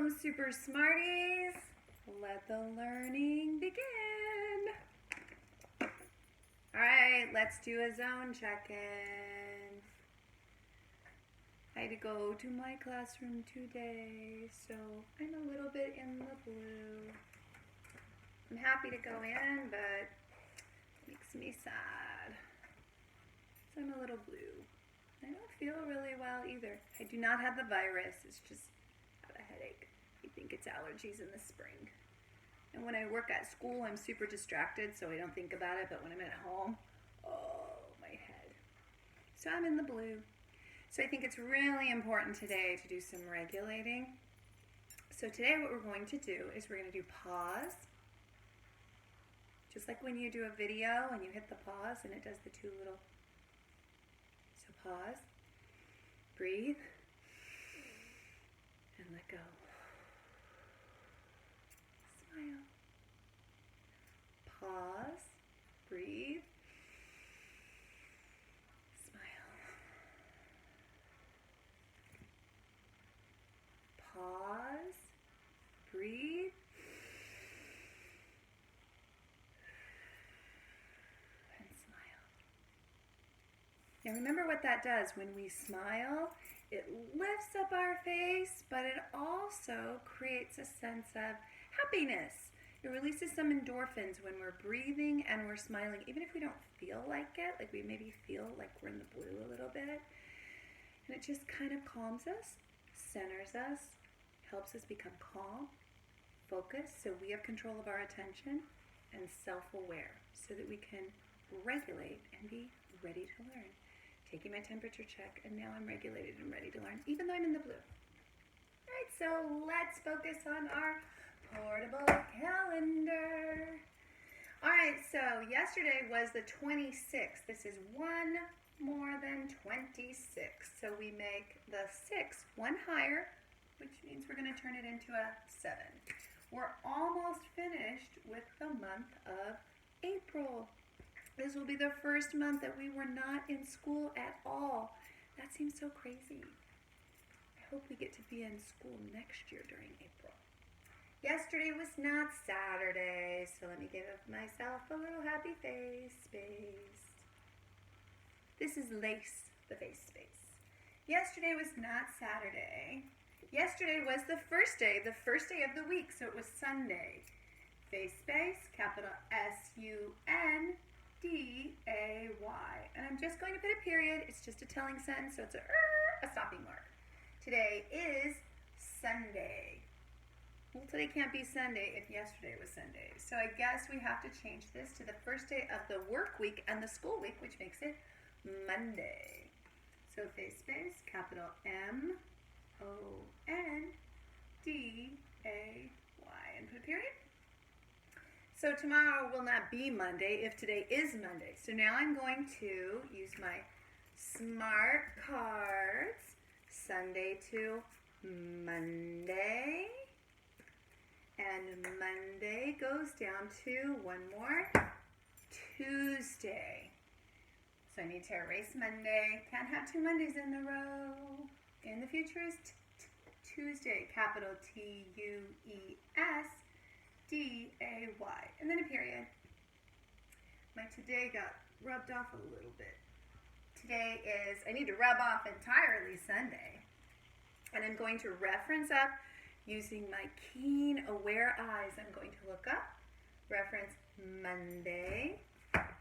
Welcome, Super Smarties. Let the learning begin. All right, let's do a zone check-in. I had to go to my classroom today, so I'm a little bit in the blue. I'm happy to go in, but it makes me sad. So I'm a little blue. I don't feel really well either. I do not have the virus. It's just I have a headache. I think it's allergies in the spring. And when I work at school, I'm super distracted, so I don't think about it. But when I'm at home, oh, my head. So I'm in the blue. So I think it's really important today to do some regulating. So today what we're going to do is we're going to do pause. Just like when you do a video and you hit the pause and it does the two little. So pause, breathe, and let go. Smile. Pause, breathe, smile. Pause, breathe, and smile. Now remember what that does. When we smile, it lifts up our face, but it also creates a sense of happiness. It releases some endorphins when we're breathing and we're smiling, even if we don't feel like it, like we maybe feel like we're in the blue a little bit. And it just kind of calms us, centers us, helps us become calm, focused, so we have control of our attention, and self-aware, so that we can regulate and be ready to learn. Taking my temperature check, and now I'm regulated and ready to learn, even though I'm in the blue. All right, so let's focus on our portable calendar. All right, so yesterday was the 26th. This is one more than 26. So we make the 6 one higher, which means we're going to turn it into a 7. We're almost finished with the month of April. This will be the first month that we were not in school at all. That seems so crazy. I hope we get to be in school next year during April. Yesterday was not Saturday, so let me give myself a little happy face space. This is lace, the face space. Yesterday was not Saturday. Yesterday was the first day of the week, so it was Sunday. Face space, capital S-U-N-D-A-Y. And I'm just going to put a period. It's just a telling sentence, so it's a stopping mark. Today is Sunday. Well, today can't be Sunday if yesterday was Sunday. So I guess we have to change this to the first day of the work week and the school week, which makes it Monday. So face space, capital M-O-N-D-A-Y. And put a period. So tomorrow will not be Monday if today is Monday. So now I'm going to use my smart cards. Sunday to Monday. And Monday goes down to one more Tuesday. So I need to erase Monday. Can't have 2 Mondays in a row. In the future is Tuesday, capital T-U-E-S-D-A-Y. And then a period. My today got rubbed off a little bit. Today is, I need to rub off entirely Sunday. And I'm going to reference up using my keen, aware eyes. I'm going to look up, reference Monday,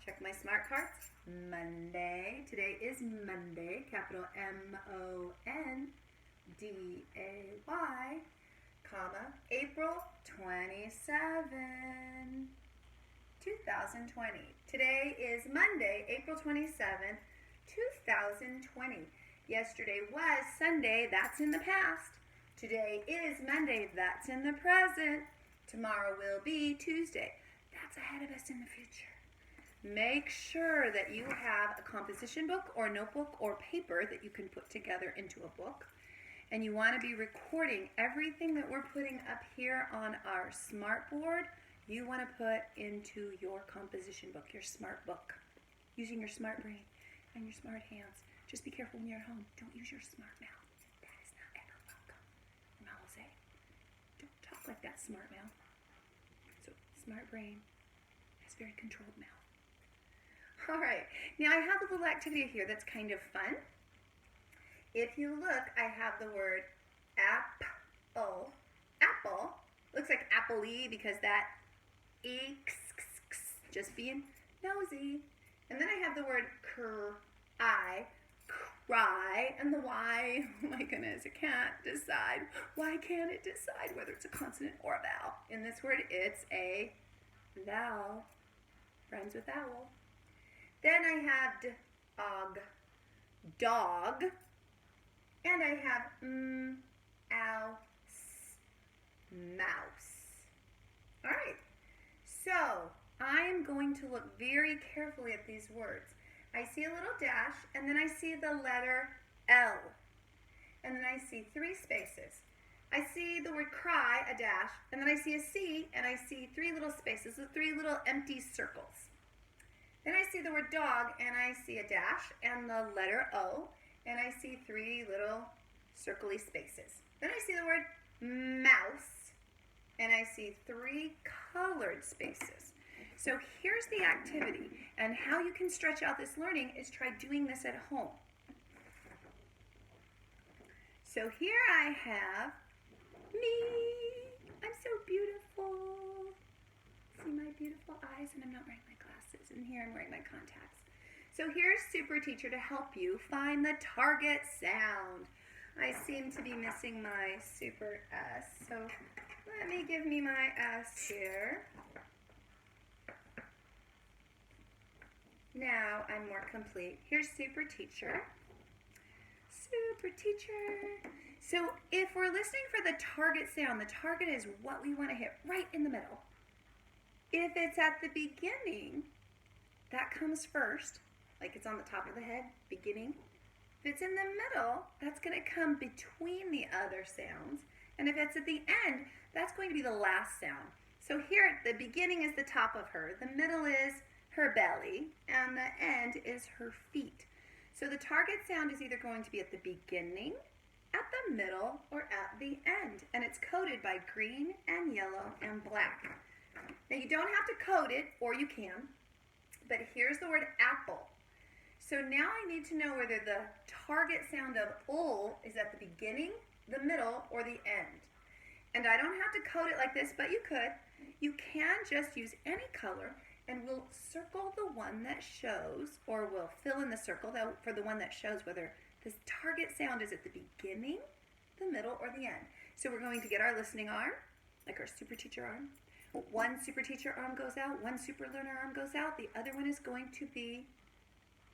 check my smart cards, Monday. Today is Monday, capital M-O-N-D-A-Y, comma, April 27, 2020. Today is Monday, April 27th, 2020. Yesterday was Sunday, that's in the past. Today is Monday, that's in the present. Tomorrow will be Tuesday. That's ahead of us in the future. Make sure that you have a composition book or notebook or paper that you can put together into a book. And you want to be recording everything that we're putting up here on our smart board. You want to put into your composition book, your smart book, using your smart brain and your smart hands. Just be careful when you're at home. Don't use your smart mouth. That is not ever welcome. Mom will say, got smart mouth. So smart brain has very controlled mouth. All right, now I have a little activity here that's kind of fun. If you look, I have the word apple. Apple looks like apple-y because that E, just being nosy. And then I have the word cry, and the Y, oh my goodness, it can't decide. Why can't it decide whether it's a consonant or a vowel? In this word, it's a vowel, rhymes with owl. Then I have dog, and I have mouse. All right, so I am going to look very carefully at these words. I see a little dash, and then I see the letter L, and then I see 3 spaces. I see the word cry, a dash, and then I see a C, and I see 3 little spaces, so 3 little empty circles. Then I see the word dog, and I see a dash, and the letter O, and I see 3 little circly spaces. Then I see the word mouse, and I see 3 colored spaces. So here's the activity, and how you can stretch out this learning is try doing this at home. So here I have me. I'm so beautiful. See my beautiful eyes, and I'm not wearing my glasses, and here I'm wearing my contacts. So here's Super Teacher to help you find the target sound. I seem to be missing my super S, so let me give me my S here. Now I'm more complete. Here's Super Teacher. Super Teacher. So if we're listening for the target sound, the target is what we want to hit right in the middle. If it's at the beginning, that comes first, like it's on the top of the head, beginning. If it's in the middle, that's going to come between the other sounds. And if it's at the end, that's going to be the last sound. So here, the beginning is the top of her, the middle is her belly, and the end is her feet. So the target sound is either going to be at the beginning, at the middle, or at the end. And it's coded by green and yellow and black. Now you don't have to code it, or you can, but here's the word apple. So now I need to know whether the target sound of ul is at the beginning, the middle, or the end. And I don't have to code it like this, but you could. You can just use any color, and we'll circle the one that shows, or we'll fill in the circle for the one that shows whether this target sound is at the beginning, the middle, or the end. So we're going to get our listening arm, like our Super Teacher arm. One Super Teacher arm goes out, one Super Learner arm goes out. The other one is going to be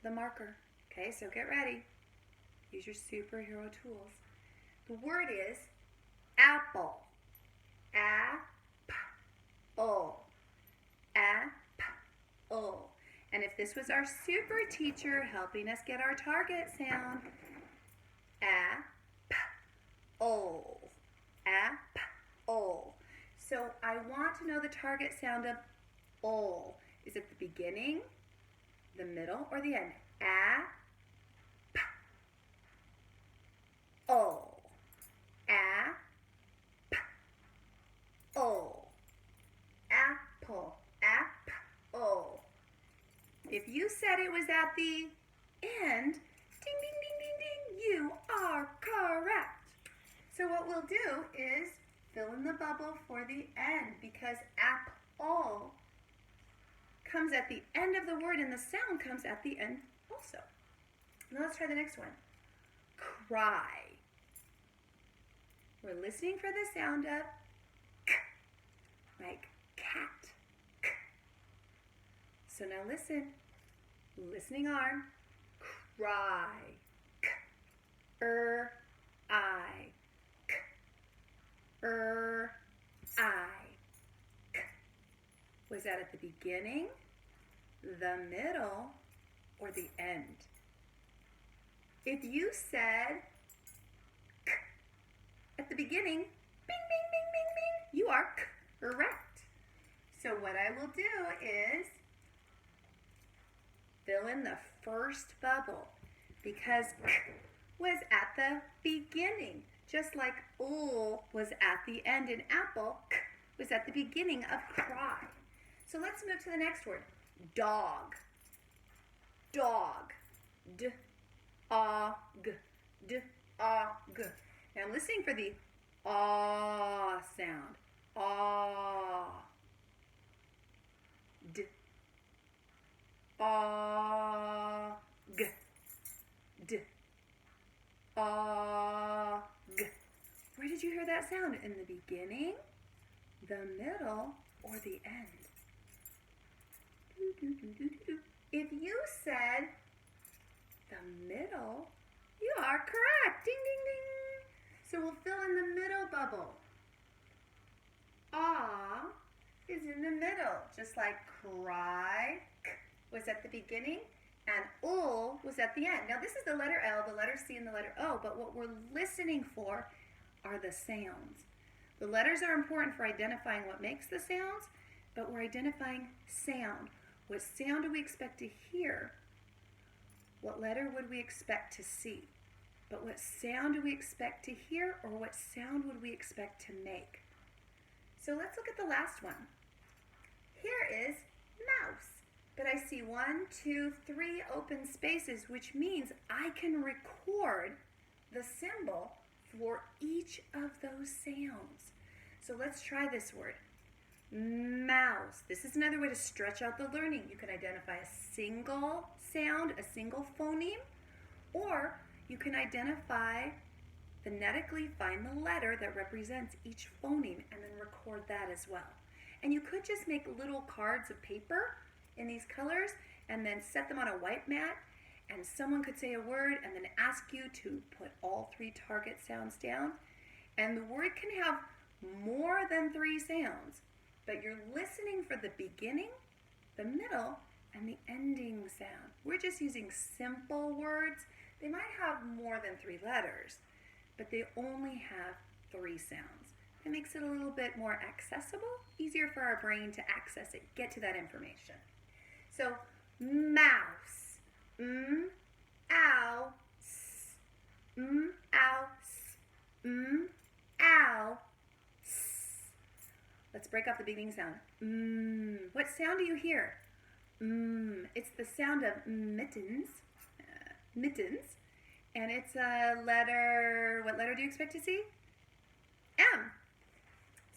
the marker. Okay, so get ready. Use your superhero tools. The word is apple. Apple. Apple. And if this was our Super Teacher helping us get our target sound, apple. Apple. So I want to know the target sound of ol. Is it the beginning, the middle, or the end? Apple. Apple. Apple. Apple. If you said it was at the end, ding, ding, ding, ding, ding, you are correct. So what we'll do is fill in the bubble for the end, because apple comes at the end of the word and the sound comes at the end also. Now let's try the next one. Cry. We're listening for the sound of k, like cat. K. So now listen. Listening arm. Cry. K. I. K. I. K. Was that at the beginning, the middle, or the end? If you said k at the beginning, bing, bing, bing, bing, bing, you are correct. So what I will do is fill in the first bubble, because k was at the beginning, just like ul was at the end in apple, k was at the beginning of cry. So let's move to the next word. Dog. Dog. D-a-g. D-a-g. Now I'm listening for the ah sound. Ah. D. A-g. D. A-g. Where did you hear that sound? In the beginning, the middle, or the end? If you said the middle, you are correct. Ding, ding, ding. So we'll fill in the middle bubble. Ah is in the middle, just like cry was at the beginning and ul was at the end. Now this is the letter L, the letter C, and the letter O, but what we're listening for are the sounds. The letters are important for identifying what makes the sounds, but we're identifying sound. What sound do we expect to hear? What letter would we expect to see? But what sound do we expect to hear, or what sound would we expect to make? So let's look at the last one. Here is mouse, but I see 1, 2, 3 open spaces, which means I can record the symbol for each of those sounds. So let's try this word. Mouse. This is another way to stretch out the learning. You can identify a single sound, a single phoneme, or you can identify, phonetically find the letter that represents each phoneme and then record that as well. And you could just make little cards of paper in these colors and then set them on a white mat, and someone could say a word and then ask you to put all 3 target sounds down. And the word can have more than 3 sounds, but you're listening for the beginning, the middle, and the ending sound. We're just using simple words. They might have more than 3 letters, but they only have 3 sounds. It makes it a little bit more accessible, easier for our brain to access it, get to that information. So, mouse. Ow. S. Ow. S. Ow. S. Let's break off the beginning sound. What sound do you hear? It's the sound of mittens. Mittens. And it's a letter, what letter do you expect to see? M.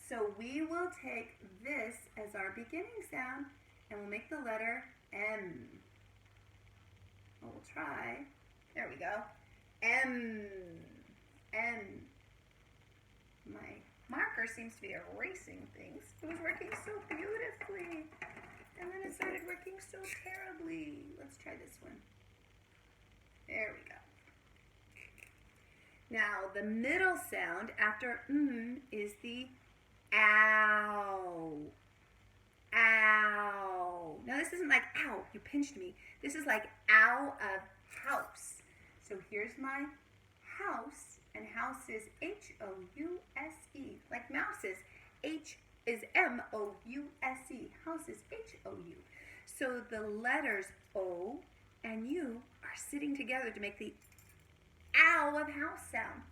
So we will take this as our beginning sound and we'll make the letter M. We'll try. There we go. M. M. My marker seems to be erasing things. It was working so beautifully. And then it started working so terribly. Let's try this one. There we go. Now, the middle sound after is the ow. Ow. Now, this isn't like ow, you pinched me. This is like ow of house. So here's my house, and house is H-O-U-S-E. Like mouse is H is M-O-U-S-E. House is H-O-U. So the letters O and U are sitting together to make the ow of house sound.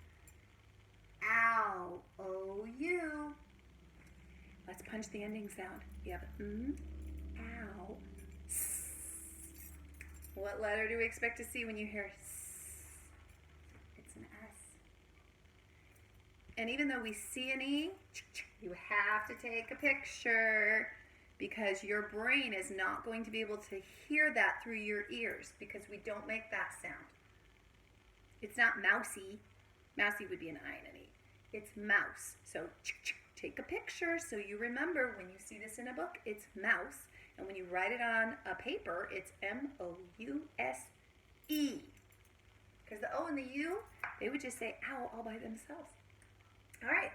Ow, O-U. Let's punch the ending sound. You have ow, s. What letter do we expect to see when you hear s? It's an S. And even though we see an E, you have to take a picture because your brain is not going to be able to hear that through your ears because we don't make that sound. It's not mousy. Mousy would be an I and an E. It's mouse. So take a picture so you remember when you see this in a book, it's mouse. And when you write it on a paper, it's M-O-U-S-E. Because the O and the U, they would just say ow all by themselves. All right.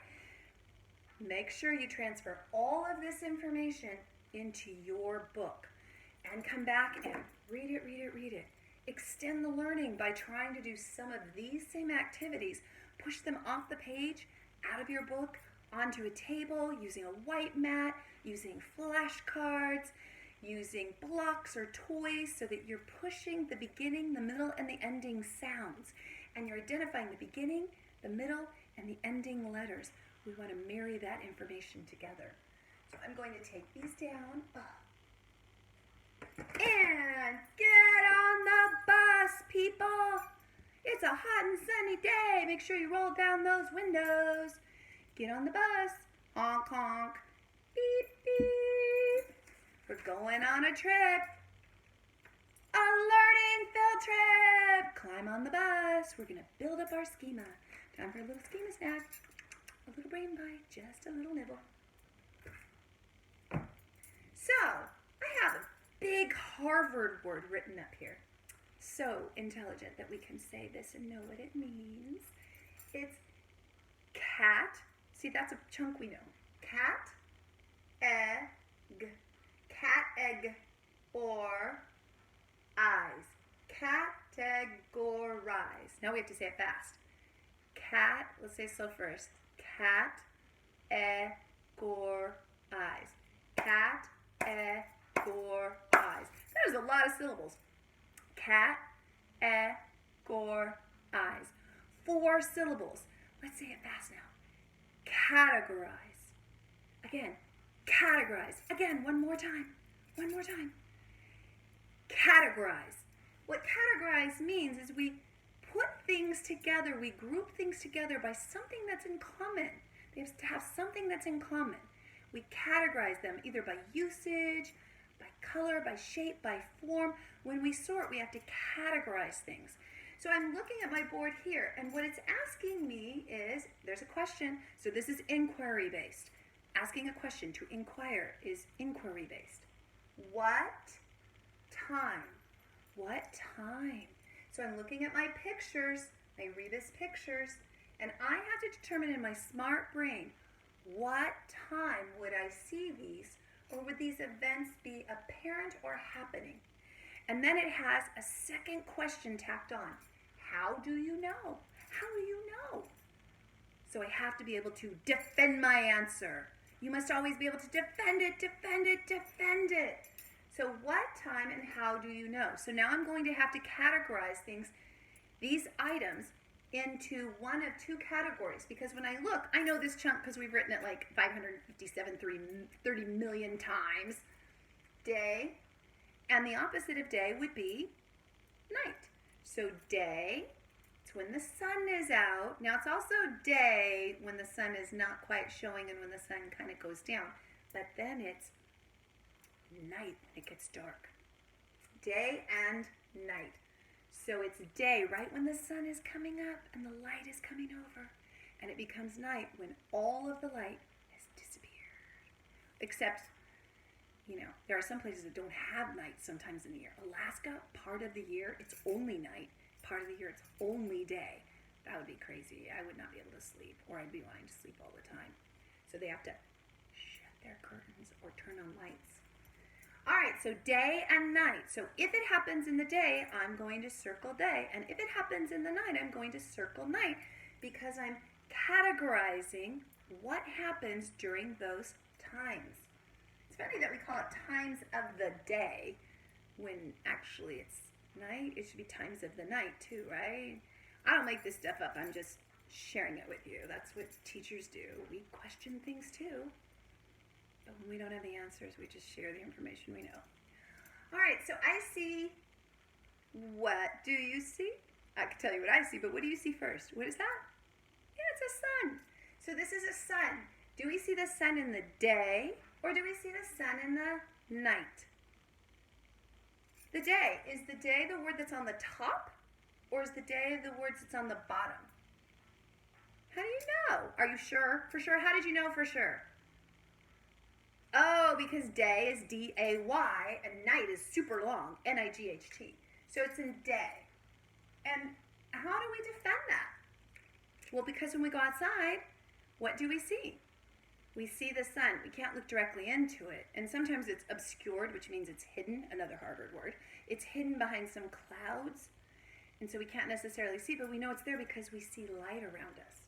Make sure you transfer all of this information into your book and come back and read it, read it, read it. Extend the learning by trying to do some of these same activities. Push them off the page, out of your book, onto a table, using a white mat, using flashcards, using blocks or toys so that you're pushing the beginning, the middle, and the ending sounds. And you're identifying the beginning, the middle, and the ending letters. We want to marry that information together. So I'm going to take these down. And get on the bus, people. It's a hot and sunny day. Make sure you roll down those windows. Get on the bus. Honk, honk. Beep, beep. We're going on a trip. A learning field trip. Climb on the bus. We're going to build up our schema. Time for a little schema snack. A little brain bite. Just a little nibble. So, I have a big Harvard word written up here. So intelligent that we can say this and know what it means. It's cat. See, that's a chunk we know. Cat, egg. Cat, egg, or eyes. Categorize. Now we have to say it fast. Cat, let's say so first. Cat, egg, eyes. Cat, egg, eyes. There's a lot of syllables. Cat, eyes. 4 syllables. Let's say it fast now. Categorize. Again, categorize. Again, one more time. One more time. Categorize. What categorize means is we put things together, we group things together by something that's in common. They have to have something that's in common. We categorize them either by usage, by color, by shape, by form. When we sort, we have to categorize things. So I'm looking at my board here, and what it's asking me is, there's a question, so this is inquiry-based. Asking a question to inquire is inquiry-based. What time? What time? So I'm looking at my pictures, my Rebus pictures, and I have to determine in my smart brain, what time would I see these, or would these events be apparent or happening? And then it has a second question tacked on. How do you know? How do you know? So I have to be able to defend my answer. You must always be able to defend it, defend it, defend it. So what time and how do you know? So now I'm going to have to categorize things, these items, into one of 2 categories. Because when I look, I know this chunk because we've written it like 30 million times. Day. And the opposite of day would be night. So day, it's when the sun is out. Now it's also day when the sun is not quite showing and when the sun kind of goes down. But then it's night when it gets dark. Day and night. So it's day right when the sun is coming up and the light is coming over. And it becomes night when all of the light has disappeared. Except, there are some places that don't have night sometimes in the year. Alaska, part of the year, it's only night. Part of the year, it's only day. That would be crazy. I would not be able to sleep, or I'd be wanting to sleep all the time. So they have to shut their curtains or turn on lights. All right, so day and night. So if it happens in the day, I'm going to circle day. And if it happens in the night, I'm going to circle night because I'm categorizing what happens during those times. It's funny that we call it times of the day when actually it's night. It should be times of the night too, right? I don't make this stuff up. I'm just sharing it with you. That's what teachers do. We question things too. But when we don't have the answers, we just share the information we know. All right, so I see. What do you see? I can tell you what I see, but what do you see first? What is that? Yeah, it's a sun. So this is a sun. Do we see the sun in the day, or do we see the sun in the night? The day. Is the day the word that's on the top, or is the day the word that's on the bottom? How do you know? Are you sure? For sure? How did you know for sure? Oh, because day is D-A-Y and night is super long, N-I-G-H-T. So it's in day. And how do we defend that? Well, because when we go outside, what do we see? We see the sun. We can't look directly into it. And sometimes it's obscured, which means it's hidden, another Harvard word. It's hidden behind some clouds. And so we can't necessarily see, but we know it's there because we see light around us.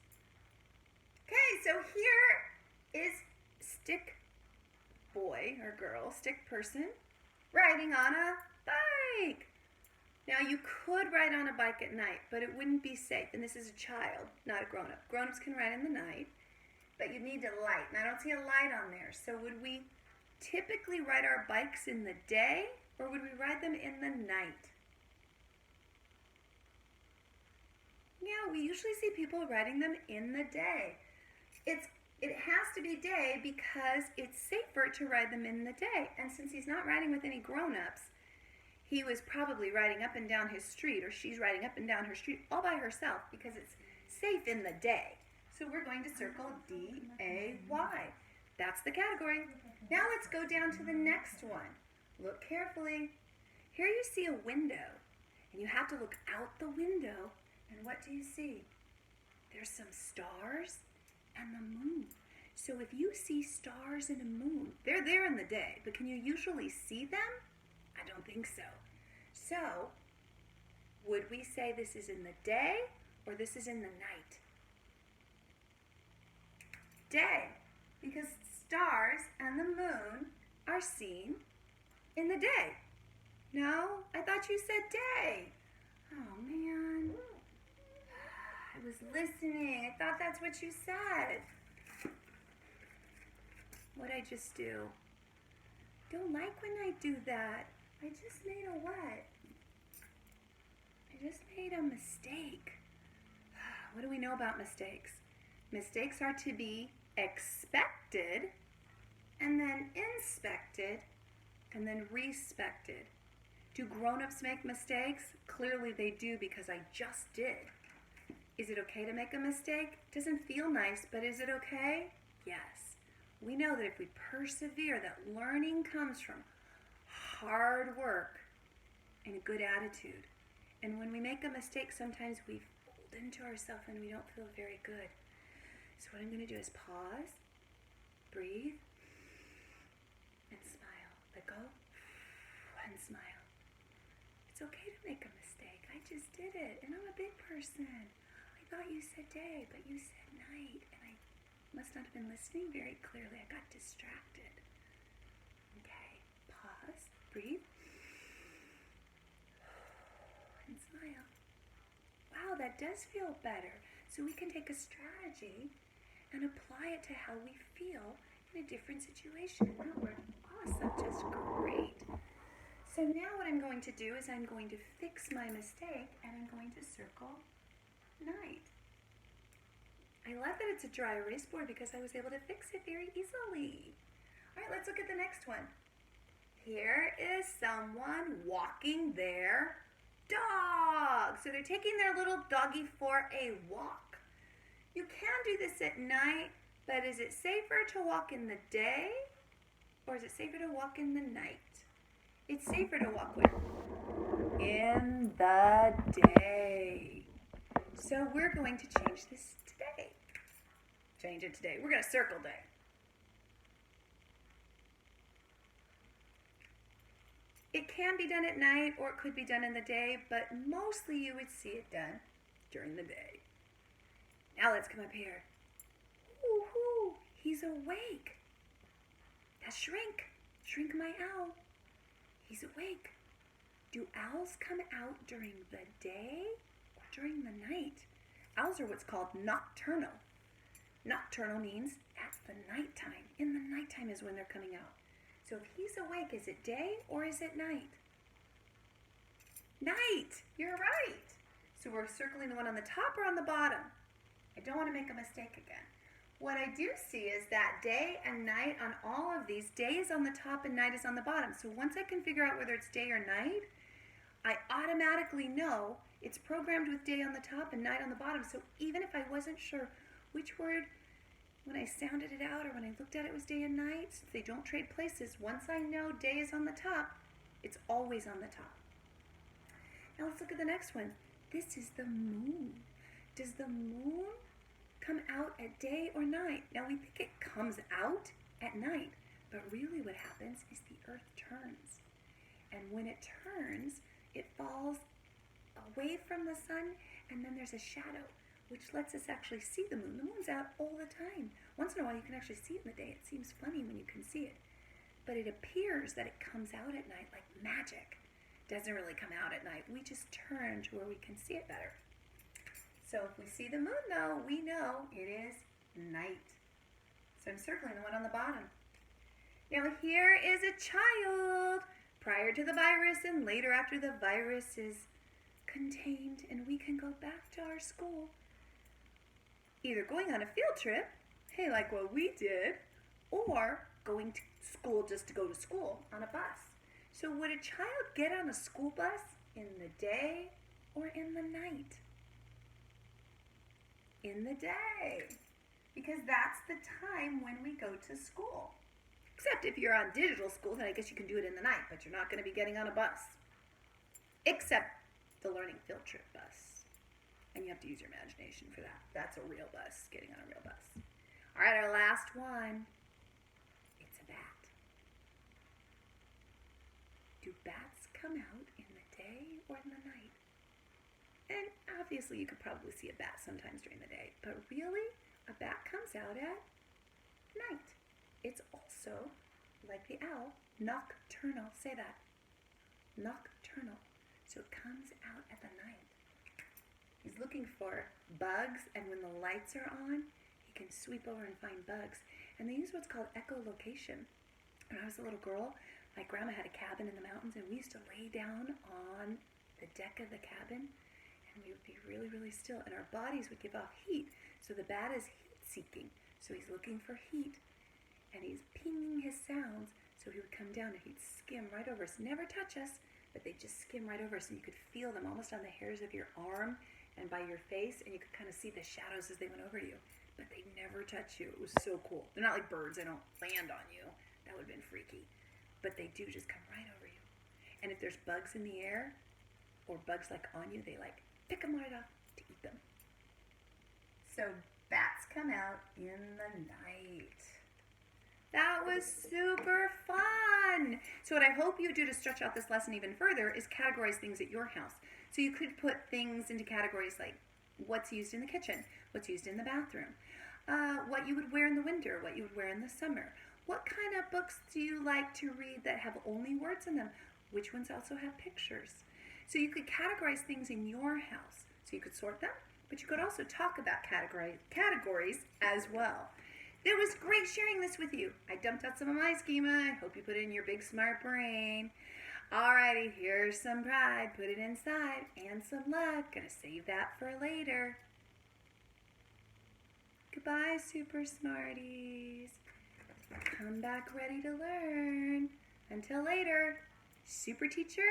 Okay, so here is stick boy or girl, stick person, riding on a bike. Now you could ride on a bike at night, but it wouldn't be safe. And this is a child, not a grown-up. Grown-ups can ride in the night. but you need a light, and I don't see a light on there. So would we typically ride our bikes in the day, or would we ride them in the night? Yeah, we usually see people riding them in the day. It has to be day because it's safer to ride them in the day. And since he's not riding with any grown-ups, he was probably riding up and down his street, or she's riding up and down her street all by herself because it's safe in the day. So we're going to circle D-A-Y. That's the category. Now let's go down to the next one. Look carefully. Here you see a window, and you have to look out the window, and what do you see? There's some stars and the moon. So if you see stars and a moon, they're there in the day, but can you usually see them? I don't think so. So, would we say this is in the day or this is in the night? Day, because stars and the moon are seen in the day. No, I thought you said day. Oh man, I was listening. I thought that's what you said. What'd I just do? Don't like when I do that. I just made a what? I just made a mistake. What do we know about mistakes? Mistakes are to be expected, and then inspected, and then respected. Do grown-ups make mistakes? Clearly they do, because I just did. Is it okay to make a mistake? Doesn't feel nice, but is it okay? Yes. We know that if we persevere, that learning comes from hard work and a good attitude. And when we make a mistake, sometimes we fold into ourselves and we don't feel very good. So what I'm going to do is pause, breathe, and smile. Let go and smile. It's okay to make a mistake. I just did it, and I'm a big person. I thought you said day, but you said night, and I must not have been listening very clearly. I got distracted. Okay, pause, breathe, and smile. Wow, that does feel better. So we can take a strategy and apply it to how we feel in a different situation. And that worked awesome, just great. So now what I'm going to do is I'm going to fix my mistake, and I'm going to circle night. I love that it's a dry erase board because I was able to fix it very easily. All right, let's look at the next one. Here is someone walking their dog. So they're taking their little doggy for a walk. You can do this at night, but is it safer to walk in the day, or is it safer to walk in the night? It's safer to walk when? In the day. So we're going to change this today. Change it today. We're going to circle day. It can be done at night, or it could be done in the day, but mostly you would see it done during the day. Now let's come up here. Woo-hoo, he's awake. That's Shrink. Shrink my owl. He's awake. Do owls come out during the day or during the night? Owls are what's called nocturnal. Nocturnal means at the nighttime. In the nighttime is when they're coming out. So if he's awake, is it day or is it night? Night! You're right. So we're circling the one on the top or on the bottom. I don't want to make a mistake again. What I do see is that day and night on all of these, day is on the top and night is on the bottom. So once I can figure out whether it's day or night, I automatically know it's programmed with day on the top and night on the bottom. So even if I wasn't sure which word, when I sounded it out or when I looked at it was day and night, since they don't trade places, once I know day is on the top, it's always on the top. Now let's look at the next one. This is the moon. Does the moon come out at day or night? Now we think it comes out at night, but really what happens is the earth turns. And when it turns, it falls away from the sun, and then there's a shadow, which lets us actually see the moon. The moon's out all the time. Once in a while you can actually see it in the day. It seems funny when you can see it. But it appears that it comes out at night like magic. Doesn't really come out at night. We just turn to where we can see it better. So if we see the moon though, we know it is night. So I'm circling the one on the bottom. Now here is a child prior to the virus and later after the virus is contained and we can go back to our school. Either going on a field trip, hey, like what we did, or going to school just to go to school on a bus. So would a child get on a school bus in the day or in the night? In the day, because that's the time when we go to school. Except if you're on digital school, then I guess you can do it in the night, but you're not going to be getting on a bus. Except the learning field trip bus. And you have to use your imagination for that. That's a real bus, getting on a real bus. All right, our last one. It's a bat. Do bats come out in the day or in the night? And obviously you could probably see a bat sometimes during the day, but really, a bat comes out at night. It's also, like the owl, nocturnal. Say that. Nocturnal. So it comes out at the night. He's looking for bugs, and when the lights are on, he can sweep over and find bugs. And they use what's called echolocation. When I was a little girl, my grandma had a cabin in the mountains, and we used to lay down on the deck of the cabin, and we would be really, really still, and our bodies would give off heat. So the bat is heat-seeking. So he's looking for heat, and he's pinging his sounds. So he would come down, and he'd skim right over us. Never touch us, but they'd just skim right over us, and you could feel them almost on the hairs of your arm and by your face, and you could kind of see the shadows as they went over you. But they never touch you. It was so cool. They're not like birds. They don't land on you. That would have been freaky. But they do just come right over you. And if there's bugs in the air, or bugs like on you, they like pick them right off to eat them. So bats come out in the night. That was super fun. So what I hope you do to stretch out this lesson even further is categorize things at your house. So you could put things into categories like what's used in the kitchen, what's used in the bathroom, what you would wear in the winter, what you would wear in the summer. What kind of books do you like to read that have only words in them? Which ones also have pictures? So you could categorize things in your house. So you could sort them, but you could also talk about categories as well. It was great sharing this with you. I dumped out some of my schema. I hope you put it in your big smart brain. Alrighty, here's some pride. Put it inside. And some luck. Gonna save that for later. Goodbye, super smarties. Come back ready to learn. Until later, super teacher